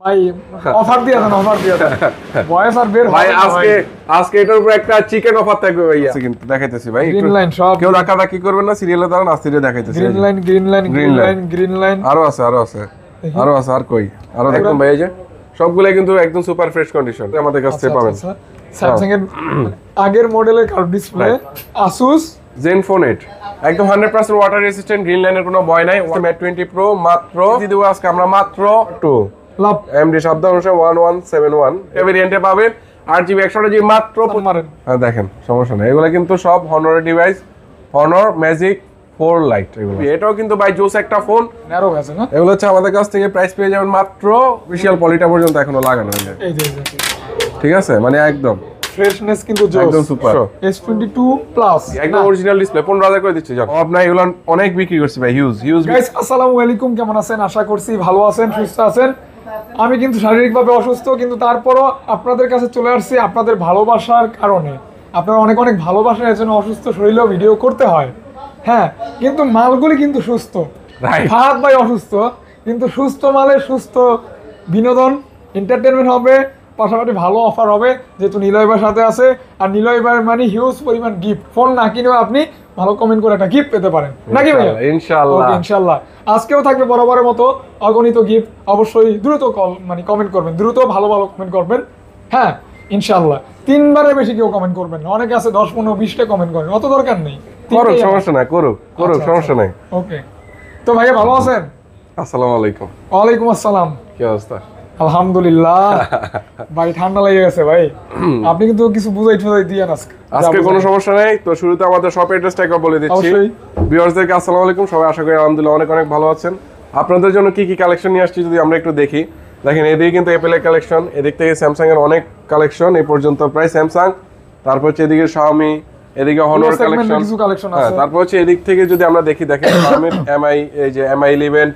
ভাই অফার দিয়ে দেন, অফার দিয়ে দেন। বয়স আর বের ভাই হবে আজকে এটার উপর একটা চিকেন অফার থাকবে ভাইয়া কিন্তু দেখাইতেছি ভাই গ্রিন লাইন সব কেউ রাখি করবেন না, সিরিয়ালে দাঁড়ান, আস্তে দেখাইতেছি। Green line green line green line green line আরো আছে আর কই আরো দেখুন ভাই, এই যে সবগুলাই কিন্তু একদম সুপার ফ্রেশ কন্ডিশন আমাদের কাছে পাবেন। স্যামসাং এর আগের মডেলের কার্ভ ডিসপ্লে, Asus Zenfone 8 একদম 100% ওয়াটার রেসিস্ট্যান্ট, গ্রিন লাইনের কোনো ভয় নাই। Mate 20 Pro মাত্র দিয়ে দেবো আজকে আমরা মাত্র 2 লাভ এমডি শব্দ অনুসারে 1171 এই ভেরিয়েন্টে পাবেন। 8GB 128GB মাত্র। হ্যাঁ দেখেন সমস্যা নেই, এগুলো কিন্তু সব হনরের ডিভাইস, হনর ম্যাজিক 4 লাইট এগুলো। এটাও কিন্তু বাই জোস একটা ফোন, ন্যারো আছে না? এগুলো হচ্ছে আমাদের কাছ থেকে প্রাইস পেয়ে যাবেন মাত্র অফিশিয়াল পলিটা পর্যন্ত এখনো লাগানো হয়নি। এই যে ঠিক আছে, মানে একদম ফ্রেশনেস কিন্তু জোস, একদম সুপার। S22 প্লাস একদম অরিজিনাল ডিসপ্লে 15000 করে দিচ্ছি। জানো আপনারা এগুলো অনেক বিক্রি করছি ভাই, হিউজ। গাইস আসসালামু আলাইকুম, কেমন আছেন? আশা করছি ভালো আছেন, সুস্থ আছেন। আমি কিন্তু শারীরিকভাবে অসুস্থ, কিন্তু তারপরও আপনাদের কাছে চলে আসছি আপনাদের ভালোবাসার কারণে। আপনারা অনেক ভালোবাসেন, এর জন্য অসুস্থ শরীরেও ভিডিও করতে হয়। হ্যাঁ, কিন্তু মালগুলি কিন্তু সুস্থ। ফাহাদ ভাই অসুস্থ, কিন্তু সুস্থ মালে সুস্থ বিনোদন, এন্টারটেনমেন্ট হবে, পাশাপাশি ভালো অফার হবে, যেহেতু নিলয় ভাইয়ের সাথে আছে। আর নিলয় ভাইয়ের মানে হিউজ পরিমাণ গিফট, ফোন না কিনেও আপনি ভালো কমেন্ট করে একটা গিফট পেতে পারেন, নাকি ভাইয়া? ইনশাআল্লাহ আজকেও থাকবে বরাবরের মতো অগণিত গিফট। অবশ্যই দ্রুত কমেন্ট করবেন, দ্রুত ভালো কমেন্ট করবেন। হ্যাঁ ইনশাআল্লাহ, 3বারের বেশি কেউ কমেন্ট করবেন না। অনেকে আছে 10, 15, 20টা কমেন্ট করেন, অত দরকার নেই। করুক, সমস্যা নাই, করুক সমস্যা নাই। ওকে, তো ভাইয়া ভালো আছেন? আসসালামু আলাইকুম। ওয়ালাইকুম আসসালাম। কি অবস্থা? আলহামদুলিল্লাহ। ভাই ঠান্ডা লেগে গেছে ভাই, আপনি কিন্তু কিছু বুঝাই দিয়েন আজকে। কোনো সমস্যা নাই। তো শুরুতে আমাদের শপ অ্যাড্রেসটা একবার বলে দিচ্ছি ভিউয়ার্সদেরকে। আসসালামু আলাইকুম, সবাই আশা করি আলহামদুলিল্লাহ অনেক ভালো আছেন। আপনাদের জন্য কি কালেকশন নিয়ে আসছি যদি আমরা একটু দেখি। দেখেন এদিকে কিন্তু অ্যাপেলের কালেকশন, এদিক থেকে স্যামসাং এর অনেক কালেকশন এই পর্যন্ত, প্রায় স্যামসাং, তারপর হচ্ছে এদিকে Xiaomi, এদিকে হনর কালেকশন। হ্যাঁ, তারপর হচ্ছে এদিক থেকে যদি আমরা দেখি, দেখেন Xiaomi MI, এই যে MI 11,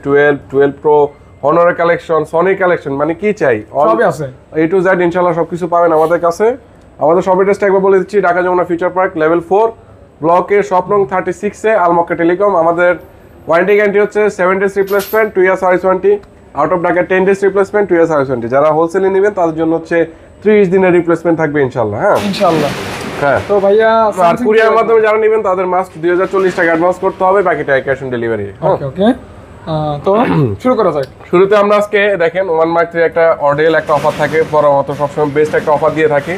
12 Pro, হনরের কালেকশন, সনি কালেকশন, মানে কি চাই সবই আছে, A to Z ইনশাআল্লাহ সবকিছু পাবেন আমাদের কাছে। আমাদের শপ অ্যাড্রেসটা একবার বলে দিচ্ছি, Dhaka Jamuna future park level 4 ব্লকে শপ নং 36 এ আলমক্কা টেলিকম। আমাদের ওয়ারেন্টি গ্যারান্টি হচ্ছে 7 days replacement, 2 years service warranty, out of Dhaka 10 days replacement, 2 years service warranty. যারা হোলসেলে নেবেন তাদের জন্য হচ্ছে 30 দিনের রিপ্লেসমেন্ট থাকবে ইনশাআল্লাহ। হ্যাঁ ইনশাআল্লাহ। হ্যাঁ, তো ভাইয়া আর কুরিয়ার মাধ্যমে যারা নেবেন তাদের মাস্ট 2040 টাকা অ্যাডভান্স করতে হবে, বাকিটা ক্যাশ অন ডেলিভারি। ওকে, তো শুরু করা যাক। শুরুতে আমরা আজকে দেখেন 1 Mark 3 একটা অর্ডেল একটা অফার থাকে, বরাবর সবসময় বেস্ট একটা অফার দিয়ে থাকে।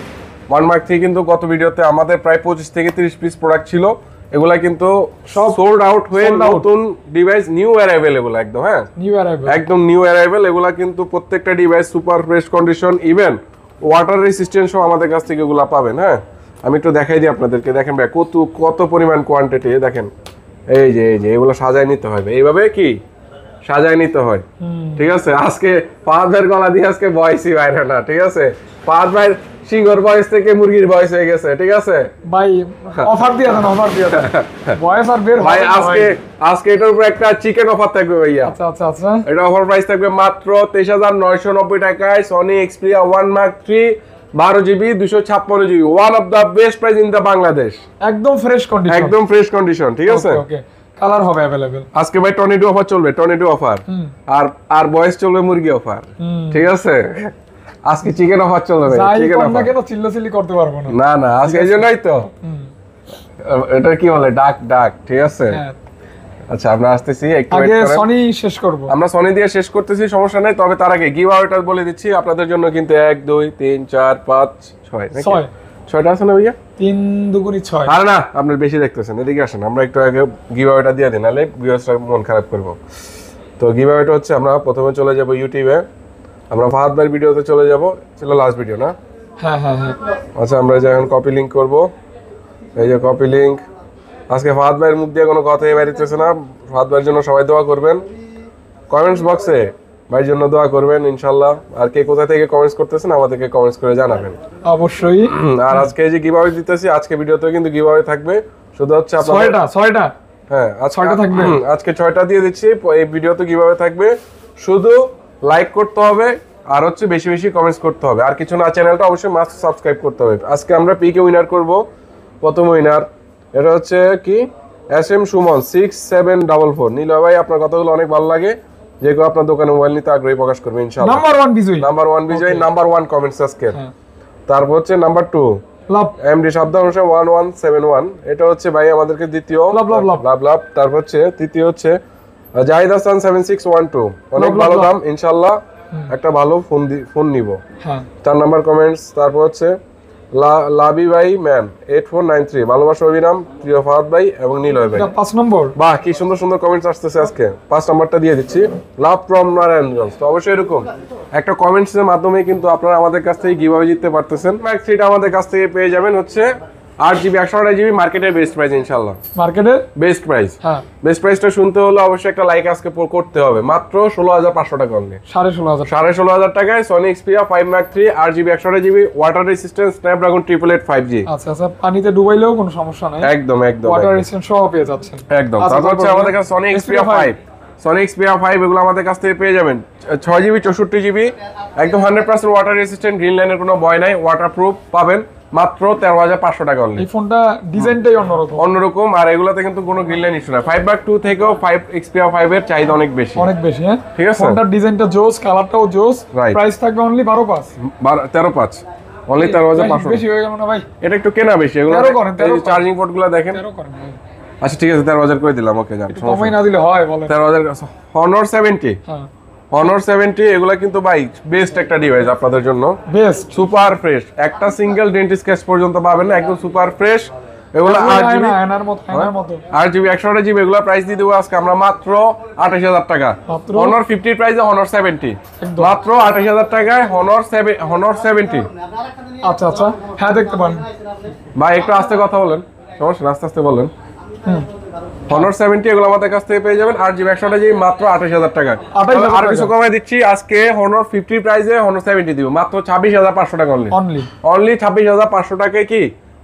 1 Mark 3 কিন্তু গত ভিডিওতে আমাদের প্রায় 25 থেকে 30 পিস প্রোডাক্ট ছিল, এগুলা কিন্তু সব সোল্ড আউট হয়ে নতুন ডিভাইস নিউ অ্যারাইভেল একদম। হ্যাঁ, একদম নিউ অ্যারাইভেল, এগুলা কিন্তু প্রত্যেকটা device super fresh condition, even water resistant সহ আমাদের কাছ থেকে এগুলা পাবেন। হ্যাঁ, আমি একটু দেখাই দিই আপনাদেরকে। দেখেন ভাই কত পরিমাণ কোয়ান্টিটি, দেখেন এই যে এগুলো সাজায় নিতে হবে, এইভাবে কি সাজায় নিতে হয়। ঠিক আছে, আজকে ফাহাদ ভাইয়ের গলা দিয়ে আজকে ভয়েসই বাইরে না। ঠিক আছে, ফাহাদ ভাইয়ের সিংহর ভয়েস থেকে মুরগির ভয়েস হয়ে গেছে। ঠিক আছে ভাই, অফার দিয়ে দেন, অফার দিয়ে দেন। ভয়েস আর বের ভাই আজকে এটার উপর একটা চিকেন অফার থাকবে ভাইয়া। আচ্ছা, এটা অফার প্রাইস থাকবে মাত্র 23990 টাকায়। Sony Xperia 1 Mark 3 12GB 256GB, one of the best price in the Bangladesh. একদম ফ্রেশ কন্ডিশন। ঠিক আছে, ওকে, কালার হবে अवेलेबल। আজকে ভাই টর্নেডো অফার চলবে, টর্নেডো অফার, আর বয়স চলবে মুরগি অফার। ঠিক আছে, আজকে চিকেন অফার চলবে ভাই, চিকেন অফার। কেন চিল্লাচিল্লি করতে পারবো না আজকে এইজন্যই তো এটা কি বলে ডাক। ঠিক আছে, আচ্ছা আমরা আসতেছি, একটু আগে সনি শেষ করব, আমরা সনি দিয়ে শেষ করতেছি, সমস্যা নাই। তবে তার আগে গিভঅ্যাওয়েটা বলে দিচ্ছি আপনাদের জন্য, কিন্তু 1 2 3 4 5 6 6টা আছে না ভাইয়া? 3 2 6। আরে না, আপনি বেশি দেখতেছেন, এদিকে আসেন, আমরা একটু আগে গিভঅ্যাওয়েটা দিয়ে দিই, নালে ভিউয়ার্সরা মন খারাপ করব। তো গিভঅ্যাওয়েটা হচ্ছে, আমরা প্রথমে চলে যাব ইউটিউবে, আমরা ফাহাদ ভাইয়ের ভিডিওতে চলে যাব, ছিল লাস্ট ভিডিও না? হ্যাঁ। আচ্ছা, আমরা যখন কপি লিংক করব, এই যে কপি লিংক। আজকে ফাহাদ ভাইয়ের মুখ দিয়ে কোনো কথাই বেরোতেছে না। ফাহাদ ভাইয়ের জন্য সবাই দোয়া করবেন, কমেন্টস বক্সে ভাইয়ের জন্য দোয়া করবেন ইনশাআল্লাহ। আর কে কোথা থেকে কমেন্টস করতেছেন আমাদেরকে কমেন্টস করে জানাবেন অবশ্যই। আর আজকে এই যে গিভঅ্যাওয়ে দিতেছি, আজকে ভিডিওতে কিন্তু গিভঅ্যাওয়ে থাকবে, শুধু হচ্ছে আপনাদের 6টা। হ্যাঁ, আজ 6টা থাকবে, আজকে 6টা দিয়ে দিচ্ছি। এই ভিডিওতে গিভঅ্যাওয়ে থাকবে, শুধু লাইক করতে হবে আর হচ্ছে বেশি কমেন্টস করতে হবে, আর কিছু না। চ্যানেলটা অবশ্যই মাস্ট সাবস্ক্রাইব করতে হবে। আজকে আমরা পিকে উইনার করব। প্রথম উইনার এটা হচ্ছে কি, SM সুমন 6744। নীলা ভাই, আপনার কথাগুলো অনেক ভালো লাগে, যে কেউ আপনার দোকানে মোবাইল নিতে আগ্রহী প্রকাশ করবে ইনশাআল্লাহ। নাম্বার 1 বিজয়, নাম্বার 1 বিজয়, নাম্বার 1 কমেন্টস আজকে। তারপর হচ্ছে নাম্বার 2 লাভ এমডি শব্দ অনুসারে 1171, এটা হচ্ছে ভাই আমাদেরকে দ্বিতীয় লাভ লাভ লাভ লাভ লাভ। তারপর হচ্ছে তৃতীয় হচ্ছে জাহিদ হাসান 7612, অনেক ভালো দাম ইনশাআল্লাহ, একটা ভালো ফোন নিব। 4 নাম্বার কমেন্টস। তারপর হচ্ছে লাবি ভাই ম্যান 8493, ভালোবাসা অভিনাম, প্রিয় ফাহাদ ভাই এবং নীলয় ভাই। 5 নম্বর, বাহ কি সুন্দর সুন্দর কমেন্টস আসতেছে আজকে। 5 নাম্বারটা দিয়ে দিচ্ছি, লাভ ফ্রম নারায়ণগঞ্জ। তো অবশ্যই এরকম একটা কমেন্টসের মাধ্যমে কিন্তু আপনারা আমাদের কাছ থেকে কিভাবে জিততে পারতেছেন। ম্যাক্স 3টা আমাদের কাছ থেকে পেয়ে যাবেন হচ্ছে 8GB 128GB মার্কেটের বেস্ট প্রাইস ইনশাআল্লাহ। মার্কেটের বেস্ট প্রাইস, বেস্ট প্রাইসটা শুনতে হলে অবশ্যই একটা লাইক আজকে করতে হবে। মাত্র 16500 টাকা অনলি, 16500 16500 টাকায় Sony Xperia 5 Mark 3 8GB 128GB water resistance Snapdragon 888 5G। আচ্ছা আচ্ছা, পানিতে ডুবাইলেও কোনো সমস্যা নাই, একদম একদম ওয়াটার রেসিস্ট্যান্ট সহ পেয়ে যাচ্ছেন একদম। তারপর হচ্ছে আমাদের কাছে সনি এক্সপিরিয়া 5, সনি এক্সপিরিয়া 5 এগুলো আমাদের কাছ থেকে পেয়ে যাবেন 6GB 64GB, একদম 100% ওয়াটার রেসিস্ট্যান্ট, গ্রিন লাইনের কোনো ভয় নাই, ওয়াটারপ্রুফ পাবেন মাত্র 13500 টাকা অনলি। এই ফোনটা ডিজাইনটাই অন্যরকম, আর এগুলাতে কিন্তু কোনো গ্রিন লাইন ইস্যু না। 5 Mark 2 থেকেও 5 Xperia 5 এর চাহিদা অনেক বেশি, হ্যাঁ ঠিক আছে। ফোনটার ডিজাইনটা জোস, কালারটাও জোস, প্রাইস থাকবে অনলি 12500, 13.5 অনলি 13500। বেশি হয়ে গেল না ভাই? এটা একটু কেনা বেশি, এগুলো চার্জিং পোর্ট গুলো দেখেন। আচ্ছা ঠিক আছে 13000 করে দিলাম, ওকে যান, কমাই না দিলে হয় বলেন? 13000। Honor 70, Honor 70 এগুলা কিন্তু ভাই বেস্ট একটা ডিভাইস আপনাদের জন্য, বেস্ট সুপার ফ্রেশ, একটা সিঙ্গেল ডেন্ট স্ক্র্যাচ পর্যন্ত পাবেন না, একদম সুপার ফ্রেশ। এগুলা 8GB 128GB এগুলা প্রাইস দিয়ে দেবো আজকে আমরা মাত্র 28000 টাকা। Honor 50 এর প্রাইসে Honor 70 মাত্র 28000 টাকায় Honor 70। আচ্ছা আচ্ছা, হ্যাঁ দেখতে পারেন ভাই, একটু আস্তে কথা বলেন, সমস্যা না, আস্তে আস্তে বলেন। Honor 70 এগুলো আমাদের কাছ থেকে পেয়ে যাবেন 8GB 128GB মাত্র 28000 টাকা। আর কিছু কমাই দিচ্ছি আজকে, Honor 50 প্রাইসে Honor 70 দিব মাত্র 26500 টাকা অনলি 26500 টাকায় কি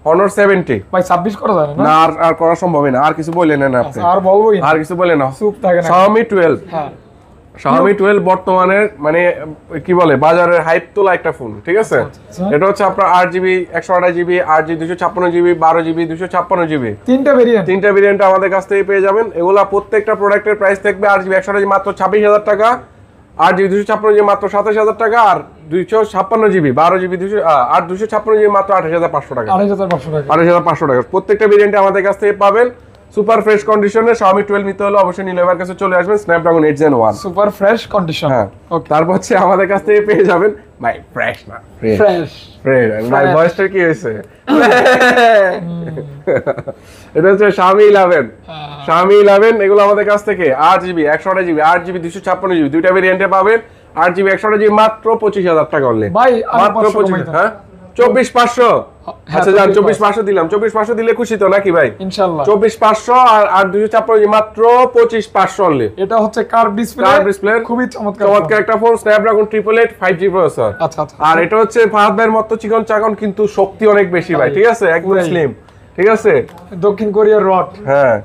Honor 70। ভাই 26 করা যায় না? না আর করা সম্ভব না। আর কিছু বললেন না আপনি? আর বলবোই না, আর কিছু বলেন না, চুপ থাকে না। Xiaomi 12, Xiaomi 12 বর্তমানে মানে কি বলে বাজারের হাইপ তোলা একটা ফোন, ঠিক আছে। এটা হচ্ছে আপনার 8GB 128GB, 8GB 256GB, 12GB 256GB, তিনটা ভেরিয়েন্ট আমাদের কাছ থেকে পেয়ে যাবেন। এগুলা প্রত্যেকটা প্রোডাক্টের প্রাইস থাকবে 8GB 128GB মাত্র 26000 টাকা, 8GB 256GB মাত্র 27000 টাকা, আর 256GB 12GB 256GB মাত্র 28500 টাকা। 28500 টাকা প্রত্যেকটা ভেরিয়েন্টে আমাদের কাছ থেকে পাবেন। সুপার ফ্রেশ কন্ডিশনে Xiaomi 12 নিতে হলে অবশ্যই নীলয়ের কাছে চলে আসবেন, Snapdragon 8 Gen 1 super fresh condition. হ্যাঁ, তারপর হচ্ছে আমাদের কাছ থেকে পেয়ে যাবেন ভাই ফ্রেশ না ফ্রেশ ভাই, ভয়েসটা কি হয়েছে? এটা হচ্ছে Xiaomi 11 এগুলো আমাদের কাছ থেকে 8GB 128GB, 8GB 256GB দুইটা ভেরিয়েন্টে পাবেন। 8GB 128GB মাত্র 25000 টাকা অনলি ভাই, মাত্র 25। হ্যাঁ 24500। আচ্ছা যান 24500 দিলাম, 24500 দিলে খুশি তো নাকি ভাই? ইনশাআল্লাহ 24500 আর 256GB মাত্র 25500 অনলি। এটা হচ্ছে কার্ভ ডিসপ্লে, খুবই চমৎকার একটা ফোন, স্ন্যাপড্রাগন 888 5G প্রসেসর। আচ্ছা আচ্ছা, আর এটা হচ্ছে ফাহাদ ভাইয়ের মতো চিকন চাকন কিন্তু শক্তি অনেক বেশি ভাই, ঠিক আছে, একদম স্লিম, ঠিক আছে, দক্ষিণ কোরিয়ার রড। হ্যাঁ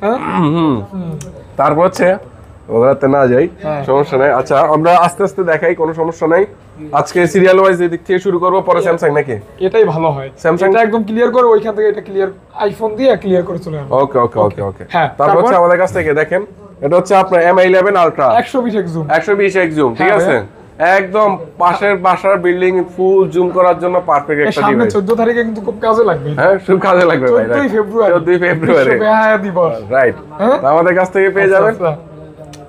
তারপর হচ্ছে ওগুলাতে না যাই, সমস্যা নাই। আচ্ছা আমরা আস্তে আস্তে দেখাই, কোনো সমস্যা নাই। আজকে সিরিয়াল ওয়াইজ এদিক থেকে শুরু করব, পরে স্যামসাং নাকি? এটাই ভালো হয়, স্যামসাং এটা একদম ক্লিয়ার করে ওইখান থেকে এটা ক্লিয়ার আইফোন দিয়ে ক্লিয়ার করে চলে আসবে। ওকে ওকে ওকে ওকে। তারপর হচ্ছে আমাদের কাছ থেকে দেখেন, এটা হচ্ছে আপনার Mi 11 Ultra 120x zoom, 120x zoom, ঠিক আছে, একদম পাশের বাসার বিল্ডিং ফুল জুম করার জন্য পারফেক্ট একটা ডিভাইস। সামনে 14 তারিখে কিন্তু খুব কাজে লাগবে। হ্যাঁ খুব কাজে লাগবে ভাই, 14 ফেব্রুয়ারি দিবস, রাইট। আমাদের কাছ থেকে পেয়ে যাবেন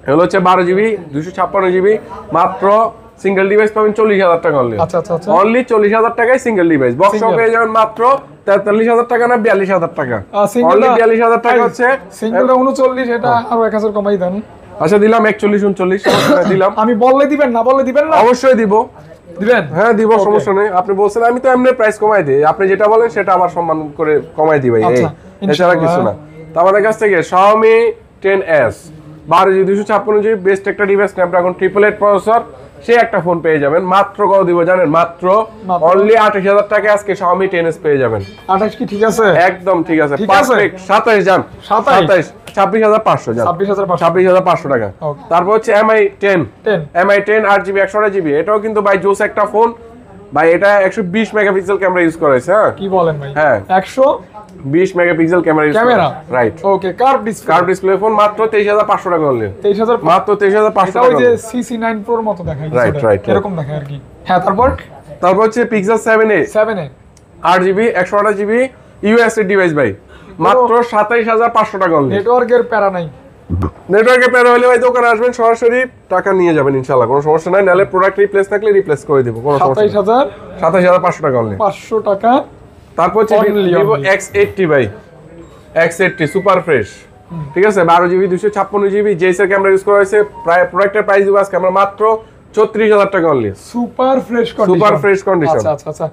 এগুলো হচ্ছে 12GB 256GB মাত্র সিঙ্গেল ডিভাইস পাবেন 40000 টাকা অনলি। আচ্ছা আচ্ছা আচ্ছা, অনলি 40000 টাকায় সিঙ্গেল ডিভাইস। বক্সও পেয়ে যাবেন মাত্র 43000 টাকা না 42000 টাকা, অনলি 42000 টাকা হচ্ছে সিঙ্গেলটা 39, এটা আরো 1000 কমাই দেন। আচ্ছা দিলাম 41 39 দিলাম। আমি বললে দিবেন না, বললে দিবেন না? অবশ্যই দিব, দিবেন? হ্যাঁ দিব, সমস্যা নেই। আপনি বলছেন আমি তো এমনি প্রাইস কমাই দিই, আপনি যেটা বলেন সেটা আমার সম্মান করে কমাই দিই ভাই, এছাড়া কিছু না। তো আমাদের কাছ থেকে Xiaomi 10s 12GB 256GB best একটা ডিভাইস, স্ন্যাপড্রাগন 888 প্রসেসর, সে একটা ফোন পেয়ে যাবেন মাত্র কত দিব জানেন? মাত্র অনলি 28000 টাকায় আজকে Xiaomi 10s পেয়ে যাবেন। 28 কি ঠিক আছে? একদম ঠিক আছে, পারফেক্ট। 27 জান, 27 26500 জান, 26500 টাকা। তারপর হচ্ছে Mi 10 8GB 128GB, এটাও কিন্তু ভাই জোস একটা ফোন ভাই। এটা 120 মেগাপিক্সেল ক্যামেরা ইউজ করা হয়েছে। হ্যাঁ কি বলেন ভাই? হ্যাঁ 20 megapixel camera right. Okay, curve display. Curve display phone মাত্র 23500 টাকা অনলি। 23000 মাত্র 23500 ওই টাকা। যে CC9 Pro মতো দেখায় রাইট এরকম দেখায় আর কি। হ্যাঁ, তারপর হচ্ছে pixel 7a 7a 8GB 128GB USA device ভাই, মাত্র 27500 টাকা অনলি। নেটওয়ার্কের প্যারা নাই। নেটওয়ার্কে প্যারা হলে ভাই দোকানে আসবেন, সরাসরি টাকা নিয়ে যাবেন ইনশাআল্লাহ, কোনো সমস্যা নাই। নালে প্রোডাক্ট রিপ্লেস থাকলে রিপ্লেস করে দিব, কোনো সমস্যা নেই। 27500 টাকা অনলি। 500 টাকা। তারপর হচ্ছে Vivo X80 ভাই, X80 সুপার ফ্রেশ, ঠিক আছে, 12GB 256GB জেএসএর ক্যামেরা ইউজ করা হয়েছে। প্রায় প্রোডাক্টের প্রাইস দিব আজকে আমরা মাত্র 34000 টাকা only. Super fresh condition. Super fresh condition. আচ্ছা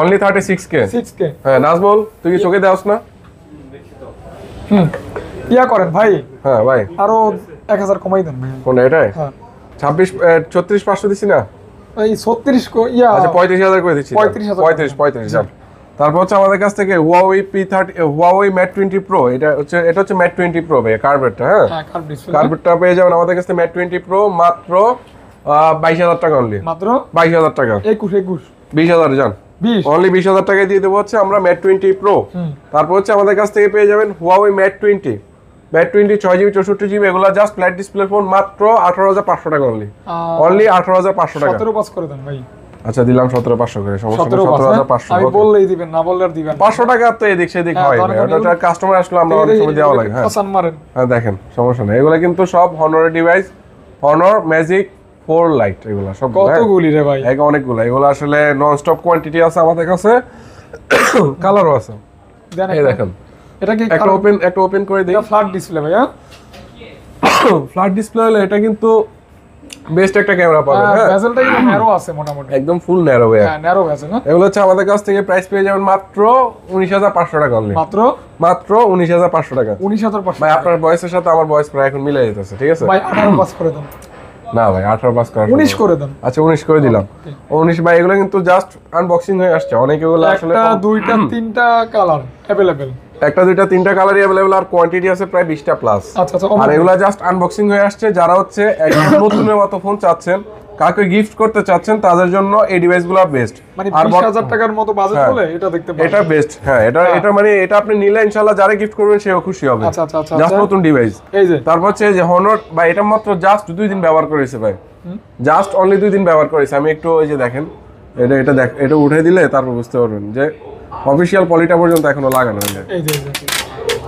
অনলি 36k। 6k। হ্যাঁ নাজমুল, তুই কি চোখে দেওস না? ইয়া করেন ভাই। হ্যাঁ ভাই, আরো 1000 কমাই দেন ভাই। কোনটা এটাই? হ্যাঁ 34500 দিছি না? এই 36 ইয়া আচ্ছা 35000 করে দিচ্ছি। 35 যান। তারপর হচ্ছে আমাদের কাছ থেকে Huawei Mate 20 Pro, এটা হচ্ছে Mate 20 Pro ভাই, কার্ভেটটা। হ্যাঁ কার্ভ ডিসপ্লে। কার্ভেটটা পেয়ে যাবেন আমাদের কাছ থেকে Mate 20 Pro মাত্র 22000 টাকা অনলি। মাত্র 22000 টাকা। 21 20000 যান। 20 অনলি 20000 টাকায় দিয়ে দেবো হচ্ছে আমরা Mate 20 Pro। তারপর হচ্ছে আমাদের কাছ থেকে পেয়ে যাবেন Huawei Mate 20 6GB 64GB, এগুলো জাস্ট ফ্ল্যাট ডিসপ্লে ফোন, মাত্র 18500 টাকা অনলি। অনলি 18500 টাকা। 17 পাস করে দেন ভাই। আচ্ছা দিলাম 17500 করে, সমস্যা নেই। 17500 আমি বললেই দিবেন, না বললে আর দিবেন। 500 টাকা তো এদিক সেদিক হয় ভাই, ওটা কাস্টমার আসলে আমরা অনেক সময় দেওয়া লাগে। হ্যাঁ পছন্দ মারেন। হ্যাঁ দেখেন, সমস্যা নেই। এগুলো কিন্তু সব হনরের ডিভাইস, হনর ম্যাজিক 4 লাইট, এগুলো সব কতগুলি রে ভাই? অনেকগুলো। এগুলো আসলে নন স্টপ কোয়ান্টিটি আছে আমাদের কাছে, কালারও আছে। এই দেখেন, এটা কি একটা ওপেন করে দেই। এটা ফ্ল্যাট ডিসপ্লে ভাই। হ্যাঁ ফ্ল্যাট ডিসপ্লে হলে এটা কিন্তু বেস্ট একটা ক্যামেরা পাবেন। হ্যাঁ বেজেলটা কিন্তু ন্যারো আছে মোটামুটি, একদম ফুল ন্যারো ভাই। হ্যাঁ ন্যারো বেজেল। না এগুলো হচ্ছে আমাদের কাছ থেকে প্রাইস পেয়ে যাবেন মাত্র 19500 টাকা অনলি। মাত্র 19500 টাকা। 19500 ভাই আপনার বয়সের সাথে আমার বয়স প্রায় এখন মিলে যেতেছে, ঠিক আছে? ভাই 18 পাস করে দেন। না ভাই 18 পাস করা, 19 করে দেন। আচ্ছা 19 করে দিলাম। 19 ভাই, এগুলো কিন্তু জাস্ট আনবক্সিং হয়ে আসছে, অনেক এগুলো আসলে একটা দুইটা তিনটা কালার अवेलेबल, একটা দুইটা তিনটা কালারই अवेलेबल, আর কোয়ান্টিটি আছে প্রায় 20টা প্লাস। আচ্ছা আর এগুলো জাস্ট আনবক্সিং হয়ে আসছে। যারা হচ্ছে একদম নতুনের মতো ফোন চাচ্ছেন, কাউকে গিফট করতে চাচ্ছেন, তাদের জন্য এই ডিভাইসগুলো বেস্ট। মানে 20000 টাকার মতো বাজেট হলে এটা দেখতে পারেন, এটা বেস্ট। হ্যাঁ এটা মানে এটা আপনি নিলে ইনশাআল্লাহ যারা গিফট করবেন সেও খুশি হবে। আচ্ছা জাস্ট নতুন ডিভাইস। এই যে তারপর হচ্ছে যে হনর ভাই, এটা মাত্র জাস্ট 2 দিন ব্যবহার করেছে ভাই, জাস্ট অনলি 2 দিন ব্যবহার করেছে। আমি একটু ওই যে দেখেন, এটা উঠে দিলে তারপর বুঝতে পারবেন যে অফিশিয়াল পলিটা পর্যন্ত এখনো লাগানো হয়নি। এই যে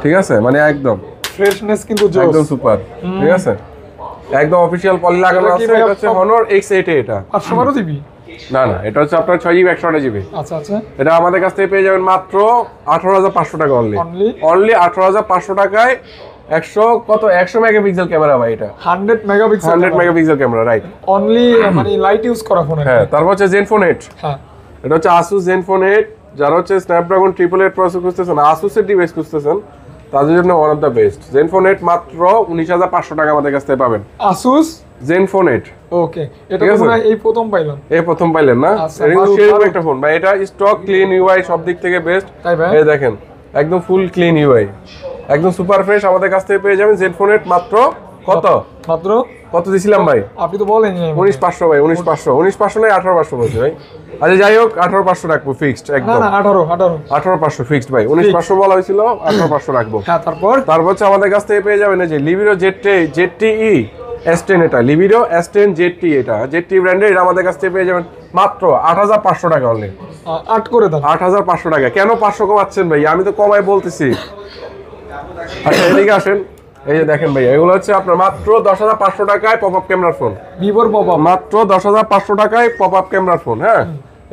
ঠিক আছে, মানে একদম ফ্রেশনেস কিন্তু জোস, একদম সুপার। ঠিক আছে, একদম অফিশিয়াল পলি লাগানো আছে। এটা হচ্ছে Honor X80। এটা 512 জিবি না, এটা হচ্ছে আপনার 6GB 128GB। আচ্ছা এটা আমাদের কাছ থেকে পেয়ে যাবেন মাত্র 18500 টাকা অনলি। অনলি 18500 টাকায় 100 মেগাপিক্সেল ক্যামেরা ভাই, এটা 100 মেগাপিক্সেল ক্যামেরা, রাইট। অনলি মানে লাইট ইউজ করা ফোন। হ্যাঁ তারপর হচ্ছে Zenfone 8। হ্যাঁ এটা হচ্ছে Asus Zenfone 8। যারা হচ্ছে Snapdragon 888 প্রসেসর খুঁজতেছেন, Asus এর ডিভাইস খুঁজতেছেন, তাদের জন্য one of the best. Zenfone 8 মাত্র 19500 টাকা আমাদের কাছ থেকে পাবেন। Asus Zenfone 8। ওকে, এটা তো এই প্রথম পাইলাম। এই প্রথম পাইলেন না? এটা কিন্তু সেরকম একটা ফোন ভাই, এটা স্টক ক্লিন ইউআই সব দিক থেকে বেস্ট। এই দেখেন, একদম ফুল ক্লিন ইউআই, একদম সুপার ফ্রেশ। আমাদের কাছ থেকে পেয়ে যাবেন Zenfone 8 মাত্র কত দিছিলাম ভাই? আপনি তো বলেন 19500 ভাই, 19500 নয় 18500 বলছি ভাই। আচ্ছা যাই হোক, 18500 রাখবো ফিক্সড একদম। না 18500 ফিক্সড ভাই, 19500 বলা হয়েছিল, 18500 রাখবো। হ্যাঁ তারপর হচ্ছে আমাদের কাছ থেকে পেয়ে যাবেন এই যে Liviro ZTE S10। এটা Liviro S10 ZTE, এটা ZTE ব্র্যান্ডের। এটা আমাদের কাছ থেকে পেয়ে যাবেন মাত্র 8500 টাকা অনলি। 8 করে দাও। 8500 টাকা। কেন 500 কমাচ্ছেন ভাই? আমি তো কমাই বলতেছি। আচ্ছা এদিকে আসেন, এই যে দেখেন ভাই, এগুলো হচ্ছে আপনার মাত্র 10500 টাকায় পপআপ ক্যামেরার ফোন। ভিভোর পপআপ মাত্র 10500 টাকায় পপআপ ক্যামেরার ফোন। হ্যাঁ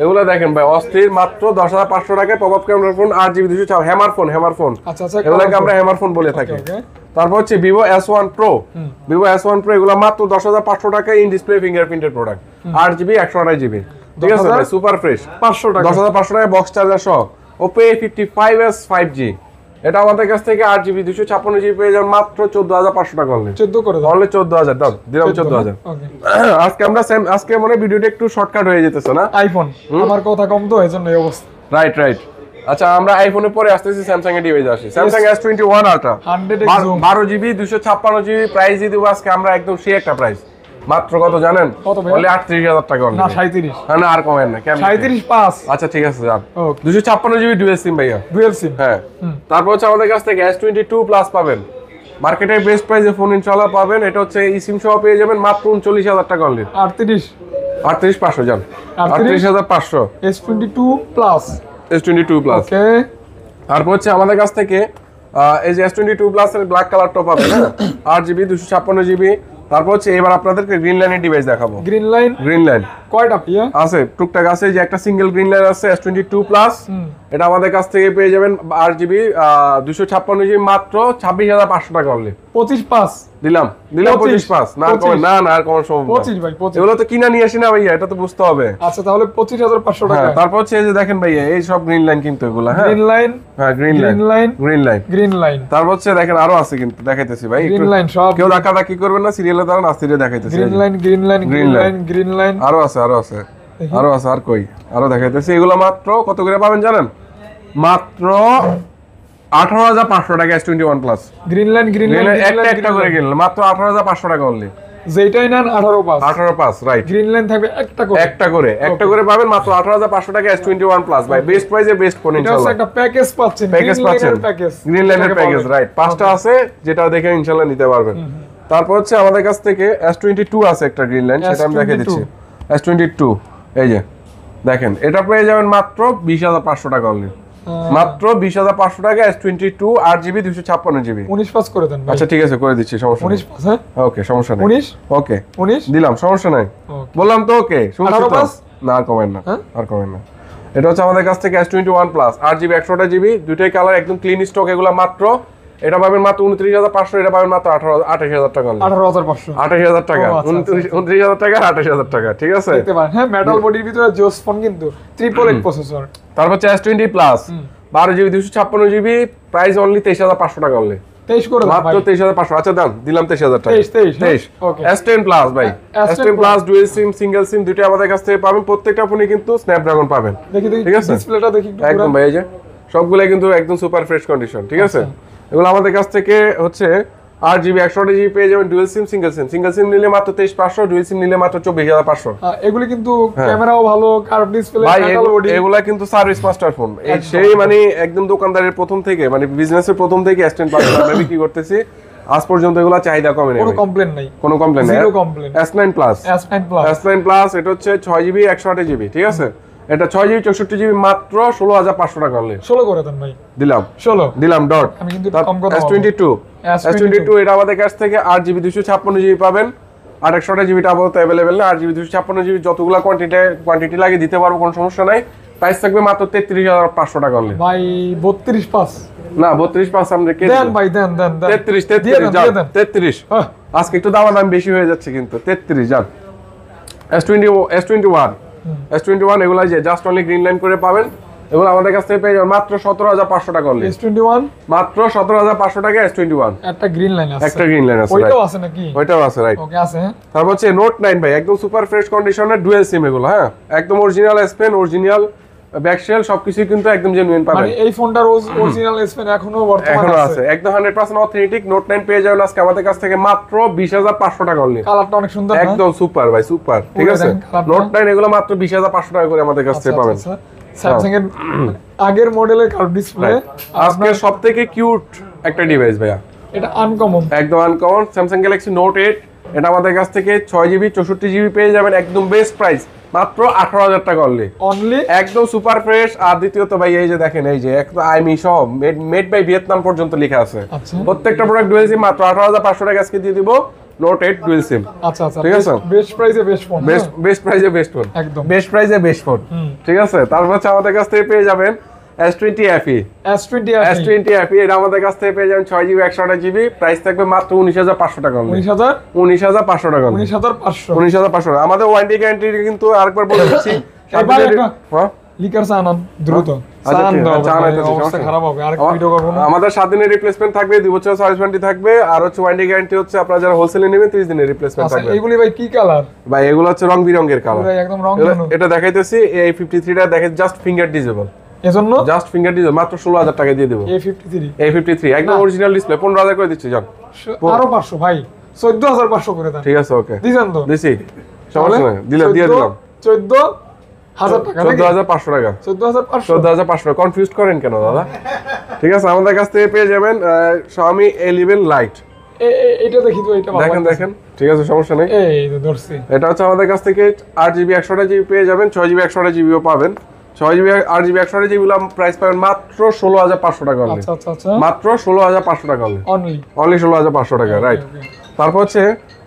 এগুলো দেখেন ভাই, অস্থির। মাত্র 10500 টাকায় পপআপ ক্যামেরার ফোন, 8GB 256 হ্যামার ফোন। আচ্ছা এগুলোকে আমরা হ্যামার ফোন বলে থাকি। তারপর হচ্ছে Vivo S1 Pro। এগুলো মাত্র 10500 টাকায় in display ফিঙ্গারপ্রিন্টের product, 8GB 128GB। ঠিক আছে ভাই, সুপার ফ্রেশ। 500 টাকা, 10500 টাকায় বক্স চার্জার সহ Oppo A55s 5G। এটা আমাদের কাছ থেকে 8GB 256GB পেয়ে যাবেন মাত্র 14500 টাকা অনলি। 14 করে দাও। অনলি 14000 দাও, দিলাম 14000। আজকে মনে ভিডিওটা একটু শর্টকাট হয়ে যেতেছে না? আইফোন আমার কথা কম তো এজন্য এই অবস্থা। রাইট। আচ্ছা আমরা আইফোনের পরে আসতেছি স্যামসাং এর ডিভাইস আসি। Samsung S21 Ultra 100x zoom 12GB 256GB price দিয়ে দেব আজকে আমরা একদম সেই একটা প্রাইস। মাত্র কত জানেন? কত ভাই? বলে 38000 টাকা অনলি। না 37। হ্যাঁ না আর কমেন না, কেমন 37.5। আচ্ছা ঠিক আছে যান। ওকে 256 জিবি ডুয়াল সিম ভাইয়া। Dual SIM. হ্যাঁ তারপর হচ্ছে আমাদের কাছ থেকে S22 প্লাস পাবেন, মার্কেটের বেস্ট প্রাইসে ফোন ইনশাআল্লাহ পাবেন। এটা হচ্ছে এই সিম সহ পেয়ে যাবেন মাত্র 39000 টাকা অনলি। 38500 জান, 38500 S22 প্লাস। S22 plus. ওকে তারপর হচ্ছে আমাদের কাছ থেকে এই যে S22 প্লাস এর ব্ল্যাক কালারটা পাবেন, 8GB 256GB। তারপর হচ্ছে এবার আপনাদেরকে গ্রিন লাইনের ডিভাইস দেখাবো। গ্রিন লাইন কয়টা পিয়া আছে? টুকটাক আছে, যে একটা সিঙ্গেল গ্রিন লাইন আছে S22 প্লাস, এটা আমাদের কাছ থেকে পেয়ে যাবেন 8GB 256GB মাত্র 26500 টাকা অনলি। 25.5 দিলাম 25.5 না আর কমে না না আর কমার সম্ভব না। 25 ভাই 25। এগুলো তো কিনা নিয়ে আসি না ভাইয়া, এটা তো বুঝতে হবে। আচ্ছা তাহলে 25500 টাকা। হ্যাঁ তারপর হচ্ছে এই যে দেখেন ভাইয়া এই সব গ্রিন লাইন কিন্তু এগুলা। হ্যাঁ গ্রিন লাইন। হ্যাঁ গ্রিন লাইন। গ্রিন লাইন তারপর হচ্ছে দেখেন আরো আছে কিন্তু, দেখাইতেছি ভাই। গ্রিন লাইন সব। কেউ ধাক্কাধাক্কি করবেন না, সিরিয়ালে দাঁড়ান, আস্তে দেখাইতেছি। গ্রিন লাইন আরো আছে আর কই আরো দেখাইতেছি। এগুলো মাত্র কত করে পাবেন জানেন? মাত্র 18500 টাকা S21 প্লাস। গ্রিন লাইন একটা করে কিনলে মাত্র 18500 টাকা অনলি। যেটাই নেন 18.5 রাইট। গ্রিন লাইন থাকবে একটা করে পাবেন মাত্র 18500 টাকা S21 প্লাস ভাই, বেস্ট প্রাইসে বেস্ট ফোন ইনশাআল্লাহ। এটা একটা প্যাকেজ পাচ্ছেন, গ্রিন লাইনের প্যাকেজ রাইট। পাঁচটা আছে, যেটা দেখে ইনশাআল্লাহ নিতে পারবেন। তারপর হচ্ছে আমাদের কাছ থেকে S22 আছে একটা গ্রিন লাইন, সেটা আমি দেখিয়ে দিচ্ছি। S22 এই যে দেখেন, এটা পেয়ে যাবেন মাত্র 20500 টাকা অনলি। মাত্র 20500 টাকা S22 8GB 256GB। 19 পাস করে দেন ভাই। আচ্ছা ঠিক আছে করে দিচ্ছি, সমস্যা নেই। 19 পাস। হ্যাঁ ওকে সমস্যা নেই। 19 ওকে 19 দিলাম, সমস্যা নাই। বললাম তো ওকে, শুনছো তো? পাস? না আর কমেন না, আর কমেন না। এটা হচ্ছে আমাদের কাছ থেকে S21 প্লাস 8GB 128GB, দুইটাই কালার একদম ক্লিন স্টক। এগুলা মাত্র এটা পাবেন মাত্র 29500, এটা পাবেন মাত্র 28000 টাকা। 18500 28000 টাকা, 29000 টাকা, 28000 টাকা, ঠিক আছে দেখতে পারেন। হ্যাঁ মেটাল বডির ভিতরে জোস ফোন কিন্তু 888 প্রসেসর। তারপর হচ্ছে S20 plus 12GB 256GB, price only 23500 টাকা অনলি। 23 করে দাও ভাই, মাত্র 23500। আচ্ছা দাম দিলাম 23000 টাকা। 23 ওকে। S10 প্লাস ভাই, S10 plus dual SIM single সিম দুইটা আমাদের কাছ থেকে পাবেন। প্রত্যেকটা ফোনে কিন্তু স্ন্যাপড্রাগন পাবেন। দেখি ঠিক আছে, ডিসপ্লেটা দেখি একটু। একদম ভাই এই যে সবগুলাই কিন্তু একদম সুপার ফ্রেশ কন্ডিশন, ঠিক আছে। এগুলো আমাদের কাছ থেকে হচ্ছে 8GB 128GB পেয়ে যাবেন ডুয়াল সিম সিঙ্গেল সিম নিলে মাত্র 23500, ডুয়াল সিম নিলে মাত্র 24500। এগুলি কিন্তু ক্যামেরাও ভালো, কার্ভ ডিসপ্লে, ভাই মেটাল বডি। এগুলা কিন্তু সার্ভিস মাস্টার ফোন। এই সেই মানে একদম দোকানদারের প্রথম থেকে, মানে বিজনেসের প্রথম থেকে S10 প্লাস আমরা বিক্রি করতেছি। আজ পর্যন্ত এগুলা চাহিদা কমে নেই, কোনো কমপ্লেন নাই, কোনো কমপ্লেন নাই। Zero complain. S9 plus S9 plus এটা হচ্ছে 6GB 128GB, ঠিক আছে। এটা 6GB 64GB মাত্র 16500 টাকা অনলি। 16 করে দেন ভাই। দিলাম ডট। আমি কিন্তু কম কথা S22 এটা আমাদের কাছ থেকে 8GB 256GB পাবেন। আর 128GB টা আপাতত अवेलेबल না। 8GB 256GB যতগুলা কোয়ান্টিটি লাগে দিতে পারবো, কোনো সমস্যা নাই। প্রাইস থাকবে মাত্র 33500 টাকা অনলি। ভাই 32 পাস না 32 পাস আমরা কে দেন ভাই, দেন 33 আজকে একটু দাম বেশি হয়ে যাচ্ছে কিন্তু 33 জান। S21 এগুলা যে জাস্ট অনলি গ্রিন লাইন করে পাবেন। এগুলো আমাদের কাছ থেকে পেয়ে যাবেন মাত্র 17500 টাকা অনলি। S21 মাত্র 17500 টাকা S21। একটা গ্রিন লাইন আছে, ওইটাও আছে নাকি? ওইটাও আছে রাইট। ওকে আছে। তারপর হচ্ছে নোট 9 ভাই, একদম সুপার ফ্রেশ কন্ডিশনের ডুয়াল সিম এগুলো। হ্যাঁ একদম original S Pen, original back shell, সবকিছু কিন্তু একদম জেনুইন পাবেন। মানে এই ফোনটার অরিজিনাল S Pen এখনো বর্তমানে আছে, একদম 100% অথেন্টিক। নোট 9 পেয়ে যাবেন আজকে আমাদের কাছ থেকে মাত্র 20500 টাকা অনলি। কালারটা অনেক সুন্দর, একদম সুপার ভাই, সুপার, ঠিক আছে। নোট 9 এগুলো মাত্র 20500 টাকা করে আমাদের কাছ থেকে পাবেন। স্যামসাং এর আগের মডেলের কার্ভ ডিসপ্লে, আজকে সবথেকে কিউট একটা ডিভাইস ভাইয়া। এটা আনকমন, একদম আনকমন। স্যামসাং গ্যালাক্সি নোট 8, এটা আমাদের কাছ থেকে 6GB 64GB পেয়ে যাবেন একদম বেস্ট প্রাইস মাত্র 18000 টাকা অনলি। একদম সুপার ফ্রেশ। আর দ্বিতীয়ত ভাই এই যে দেখেন, এই যে একটা আইমি সহ মেড বাই ভিয়েতনাম পর্যন্ত লেখা আছে। প্রত্যেকটা প্রোডাক্ট ডুয়াল সিম মাত্র 18500 টাকা আজকে দিয়ে দিব। Note 8 dual SIM. আচ্ছা ঠিক আছে, বেস্ট প্রাইসে বেস্ট ফোন, বেস্ট প্রাইসে বেস্ট ফোন, একদম বেস্ট প্রাইসে বেস্ট ফোন, ঠিক আছে। তারপর হচ্ছে আমাদের কাছ থেকে পেয়ে যাবেন S20 FE। এটা আমাদের কাছ থেকে পেয়ে যাবেন 6GB 128GB, প্রাইস থাকবে মাত্র 19500 টাকা অনলি। 19500 টাকা, 19500। আমাদের ওয়ারেন্টি গ্যারান্টি কিন্তু আরেকবার বলে দিচ্ছি, লিকার চানান দ্রুত অবস্থা খারাপ হবে, আর ভিডিও করব না। আমাদের 7 দিনের রিপ্লেসমেন্ট থাকবে, 2 বছর সার্ভিস ওয়ারেন্টি থাকবে, আর হচ্ছে ওয়ারেন্টি গ্যারান্টি হচ্ছে আপনারা যারা হোলসেলে নেবেন 30 দিনের রিপ্লেসমেন্ট থাকবে। এইগুলি ভাই কি কালার? ভাই এগুলো হচ্ছে রং বিরঙের কালার, একদম রং। এটা দেখাইতেছি। এই 53 টা দেখেন জাস্ট ফিঙ্গার ডিজেবল, এজন্য জাস্ট ফিঙ্গার ডিজেবল মাত্র 16000 টাকা দিয়ে দেব। A53 একদম অরিজিনাল ডিসপ্লে 15000 করে দিচ্ছি জান। আরো 500 ভাই, 14,500 করে দেন। ঠিক আছে, ওকে দিছেন তো? দিছি, সমস্যা নাই, দিলাম, দিয়ে দিলাম। 14,000 টাকা, 14,500 টাকা, 14,500। কনফিউজ করেন কেন দাদা? ঠিক আছে, আমাদের কাছ থেকে পেয়ে যাবেন Xiaomi A11 Lite। এটা দেখি তো, এটা দেখেন দেখেন, ঠিক আছে, সমস্যা নেই। এই তো ধরছি। এটা হচ্ছে আমাদের কাছ থেকে 8GB 128GB পেয়ে যাবেন, 6GB 128GBও পাবেন। 6GB 8GB 128GB গুলো প্রাইস পাবেন মাত্র 16,500 টাকা অনলি। আচ্ছা আচ্ছা আচ্ছা, মাত্র 16,500 টাকা অনলি, অনলি 16,500 টাকা, রাইট। তারপর হচ্ছে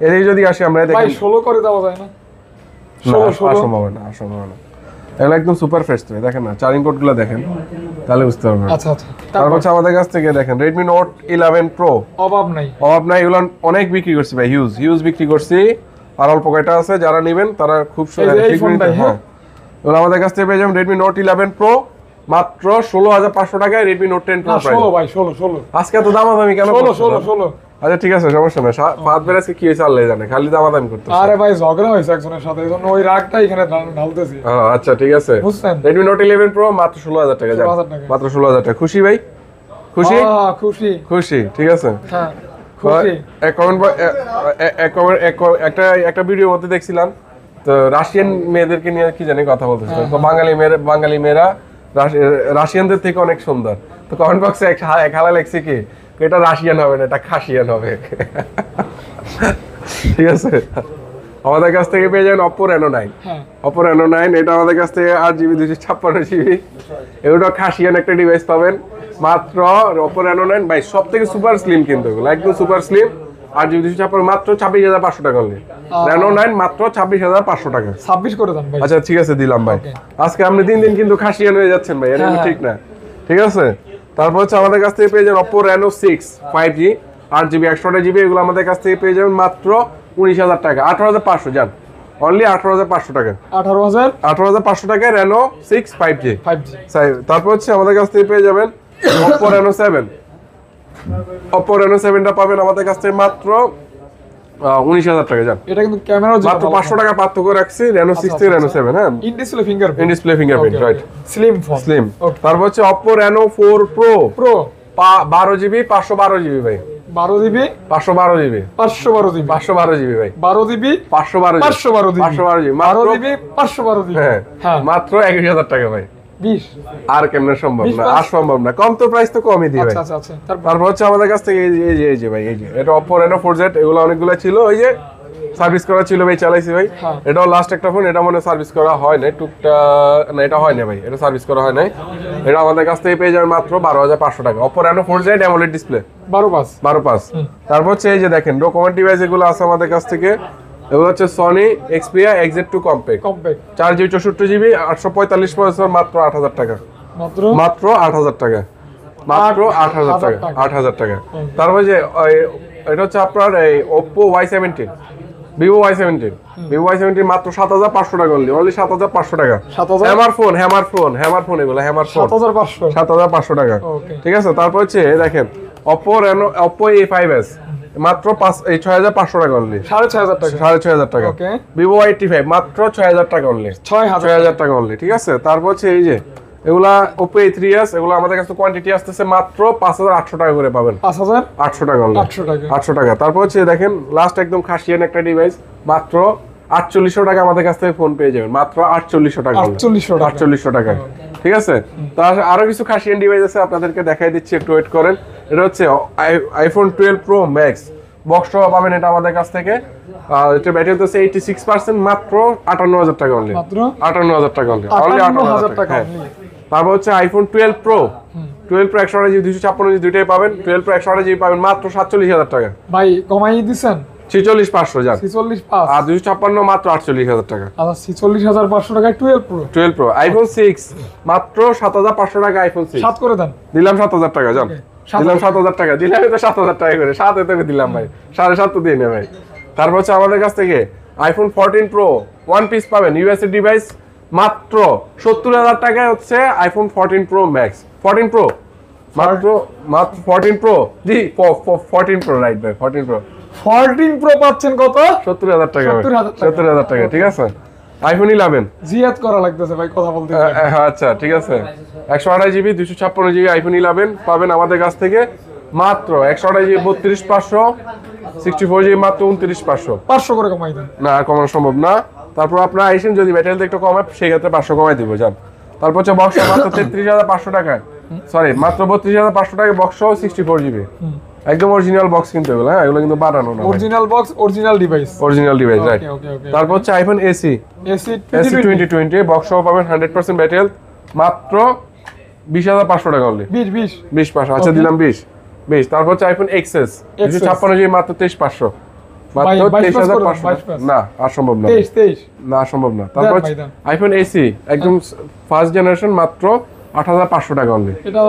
এদিকে যদি আসি আমরা, ভাই দেখেন 16 করে দেওয়া যায় না? না, অসম্ভব না, অসম্ভব না। এগুলো একদম সুপার ফ্রেশ, তো দেখেন না, চার্জিং পোর্ট গুলো দেখেন, তাহলে বুঝতে পারবেন। আচ্ছা আচ্ছা, তারপর হচ্ছে আমাদের কাছ থেকে দেখেন Redmi Note 11 Pro, অভাব নাই, অভাব নাই। এগুলো অনেক বিক্রি করছি ভাই, হিউজ বিক্রি করছি। আর অল্প কয়টা আছে, যারা নেবেন তারা খুব এই ফোনটাই, হ্যাঁ, এগুলো আমাদের কাছ থেকে পেয়ে যাবেন Redmi Note 11 Pro মাত্র 16,500 টাকায়। Redmi Note 10 Pro price. 16 ভাই, 16 আজকে এত দামাদামি কেন করছেন? 16। আচ্ছা ঠিক আছে, সমস্যা নাই। ফাদ বেরাজকে কি হয়েছে আল্লাহ জানে, খালি দামাদামি করতেছে। আরে ভাই ঝগড়া হয়েছে একজনের সাথে, এজন্য ওই রাগটা এখানে ঢালতেছি। আচ্ছা ঠিক আছে, বুঝছেন? Redmi Note 11 Pro মাত্র 16,000 টাকা, 16,000 টাকা। মাত্র 16,000 টাকা। খুশি ভাই? খুশি? খুশি খুশি, ঠিক আছে। হ্যাঁ খুশি। একটা ভিডিওর মধ্যে দেখছিলাম, তো রাশিয়ান মেয়েদেরকে নিয়ে কি জানি কথা বলতেছিল। তো বাঙালি মেয়েরা রাশিয়ানদের থেকে অনেক সুন্দর। তো কমেন্ট বক্সে এক হালা লেখছে কি, এটা রাশিয়ান হবে না, এটা খাসিয়ান হবে। ঠিক আছে, আমাদের কাছ থেকে পেয়ে যাবেন Oppo Reno 9। হ্যাঁ, Oppo Reno 9, এটা আমাদের কাছ থেকে 8GB 256GB। এগুলো খাসিয়ান একটা ডিভাইস পাবেন মাত্র Oppo Reno 9 ভাই, সব থেকে সুপার স্লিম, কিন্তু এগুলো একদম সুপার স্লিম। 8GB 256 মাত্র 26,500 টাকা অনলি। Reno 9 মাত্র 26,500 টাকা। 26 করে দেন ভাই। আচ্ছা ঠিক আছে, দিলাম ভাই। আজকে আপনি দিন কিন্তু খাসিয়ান হয়ে যাচ্ছেন ভাই, এটা ঠিক না। ঠিক আছে, তারপর হচ্ছে আমাদের কাছ থেকে পেয়ে যাবেন Oppo Reno 6 5G 8GB 128GB। এগুলো আমাদের কাছ থেকে পেয়ে যাবেন মাত্র 19,000 টাকা, 18,500 জান, অনলি 18,500 টাকা, 18,500 টাকায় Reno 6 5G। তারপর হচ্ছে আমাদের কাছ থেকে পেয়ে যাবেন Oppo Reno 7। Oppo Reno 7টা পাবেন আমাদের কাছ থেকে মাত্র 19,000 টাকা জান। এটা কিন্তু ক্যামেরা মাত্র 500 টাকা পার্থক্য রাখছি Reno 6 থেকে Reno 7। হ্যাঁ, in display fingerprint, right, slim phone, slim. তারপর হচ্ছে Oppo Reno 4 Pro 12GB 512GB ভাই, 12GB 512GB 512GB 512GB ভাই, 12GB 512GB 512GB মাত্র 12GB 512GB। হ্যাঁ, মাত্র 21,000 টাকা ভাই। 20 আর কেমনে সম্ভব না, আর সম্ভব না, কম তো প্রাইস তো কমই দিই ভাই। আচ্ছা আচ্ছা, তারপর হচ্ছে আমাদের কাছ থেকে এই যে ভাই, এই যে এটা Oppo Reno 4Z। এগুলো অনেকগুলো ছিল, ওই যে সার্ভিস করা ছিল ভাই, চালাইছি ভাই। এটাও লাস্ট একটা ফোন, এটা মনে সার্ভিস করা হয় নাই, না এটা হয় না ভাই, এটা সার্ভিস করা হয় নাই। এটা আমাদের কাছ থেকে পেয়ে যাবেন মাত্র 12,500 টাকা। Oppo Reno 4Z AMOLED display 12.5। তারপর হচ্ছে এই যে দেখেন ডকুমেন্ট ডিভাইস এগুলো আছে আমাদের কাছ থেকে। এগুলো হচ্ছে Sony Xperia XZ2 compact 4GB 64GB 845 processor, মাত্র 8,000 টাকা, মাত্র 8,000 টাকা, মাত্র 8,000 টাকা, 8,000 টাকা। তারপর যে এটা হচ্ছে আপনার এই Oppo Y17, Vivo Y17 মাত্র 7,500 টাকা অনলি, 7,500 টাকা। হ্যামার ফোন এগুলো, হ্যামার ফোন 7,500 টাকা। ঠিক আছে, তারপর হচ্ছে দেখেন Oppo A5s মাত্র 6,500 টাকা অনলি, 6,500 টাকা। Vivo Y85 মাত্র 6,000 টাকা অনলি, 6,000 টাকা অনলি। ঠিক আছে, তারপর হচ্ছে এই যে এগুলা Oppo A3s, এগুলো আমাদের কাছে কোয়ান্টিটি আসতেছে মাত্র 5,800 টাকা করে পাবেন, 5,800 টাকা অনলি, 800 টাকা। তারপর হচ্ছে দেখেন লাস্ট একদম খাসিয়ান একটা ডিভাইস, মাত্র 4,800 টাকা আমাদের কাছ থেকে ফোন পেয়ে যাবেন, মাত্র 4,800 টাকা, 4,800 টাকা। ঠিক আছে, তার আরো কিছু খাসিয়ান ডিভাইস আছে, আপনাদেরকে দেখাই দিচ্ছি, একটু ওয়েট করেন। এটা হচ্ছে iPhone 12 Pro Max বক্স সহ পাবেন এটা আমাদের কাছ থেকে। এটা ব্যাটারি হচ্ছে 86%, মাত্র 58,000 টাকা অনলি, 58,000 টাকা অনলি, 58,000 টাকা। তারপর হচ্ছে iPhone 12 Pro 128GB 256GB দুইটাই পাবেন। 12 Pro 128GB পাবেন মাত্র 47,000 টাকা ভাই, কমাই দিছেন 46,500 জান, 46,500 আর 256 মাত্র 48,000 টাকা। আচ্ছা, 46,500 টাকায় 12 Pro iPhone 6 মাত্র 7,500 টাকা, iPhone 6 7 করে দেন, দিলাম 7,000 টাকা জান, দিলাম 7,000 টাকা, দিলাম তো 7,000 টাকা করে, 7 থেকে দিলাম ভাই, 7.5 তো দিয়ে নে ভাই। তারপর হচ্ছে আমাদের কাছ থেকে iPhone 14 Pro ওয়ান পিস পাবেন, ইউএসএ ডিভাইস, মাত্র 70,000 টাকায় হচ্ছে iPhone 14 Pro Max 14 Pro, মাত্র 14 Pro, জি 14 Pro, রাইট ভাই, 14 Pro পাচ্ছেন কত? 70,000 টাকা, 70,000 টাকা। ঠিক আছে, iPhone 11 জিয়াদ করা লাগতেছে ভাই কথা বলতে। আচ্ছা ঠিক আছে, 128GB 256GB iPhone 11 পাবেন আমাদের কাছ থেকে মাত্র 128GB 32,500, 64GB মাত্র 29,500। 500 করে কমাই দেন। না আর কমানো সম্ভব না। তারপর আপনারা আইসেন, যদি ব্যাটারিতে একটু কমায় সেই ক্ষেত্রে 500 কমাই দিব যান। তারপর হচ্ছে বক্স মাত্র 33,500 টাকায়, সরি মাত্র 32,500 টাকায় বক্স সহ 64GB, একদম অরিজিনাল বক্স কিন্তু এগুলো, হ্যাঁ এগুলো কিন্তু বানানো না, original box, original device, original device, right. Okay okay. তারপর হচ্ছে আইফোন এসি 2020 বক্স সহ পাবেন 100% ব্যাটারি হেলথ, মাত্র 20,500 টাকা অনলি। 20,500, আচ্ছা দিলাম 20। তারপর হচ্ছে আইফোন এক্সএস 256GB মাত্র 23,500, মাত্র 23,500। না আর সম্ভব না, 23 না সম্ভব না। তারপর আইফোন এসি একদম ফার্স্ট জেনারেশন মাত্র 8,500 টাকা অনলি। এটা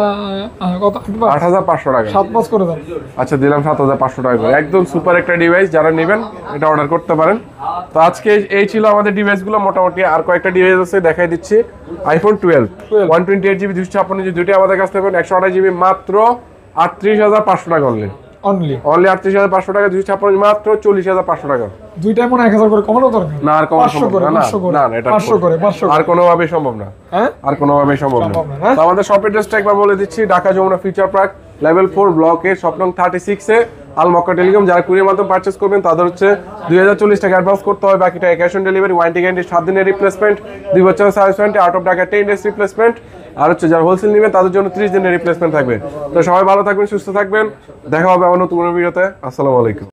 কত? 8,500 টাকা। 7 পাস করে দেন। আচ্ছা দিলাম 7,500 টাকা করে, একদম সুপার একটা ডিভাইস, যারা নেবেন এটা অর্ডার করতে পারেন। তো আজকে এই ছিল আমাদের ডিভাইসগুলো মোটামুটি, আর কয়েকটা ডিভাইস আছে দেখাই দিচ্ছি। আইফোন 12 128GB 256GB দুইটা আমাদের কাছ থেকে 128GB মাত্র 38,500 টাকা অনলি, অনলি 38,500 টাকা, 256 মাত্র 40,500 টাকা। দুইটাই মনে 1000 করে কমানো দরকার না আর কমানো সম্ভব না, না এটা 500 করে আর কোনোভাবেই সম্ভব না, হ্যাঁ আর কোনোভাবেই সম্ভব না। তো আমাদের শপ অ্যাড্রেসটা একবার বলে দিচ্ছি, Dhaka Jamuna future park level 4 ব্লকে শপ নং 36 এ আল মক্কা টেলিকম। যারা কুরিয়ার মাধ্যমে পারচেজ করবেন তাদের হচ্ছে 2040 টাকা অ্যাডভান্স করতে হবে, বাকিটা cash on delivery, warranty guarantee 7 দিনের রিপ্লেসমেন্ট, 2 বছরের service warranty, out of Dhaka 10 days replacement, আর হচ্ছে যারা হোলসেল নেবেন তাদের জন্য 30 দিনের রিপ্লেসমেন্ট থাকবে। তো সবাই ভালো থাকবেন, সুস্থ থাকবেন, দেখা হবে আবার নতুন কোনো ভিডিওতে। আসসালামু আলাইকুম।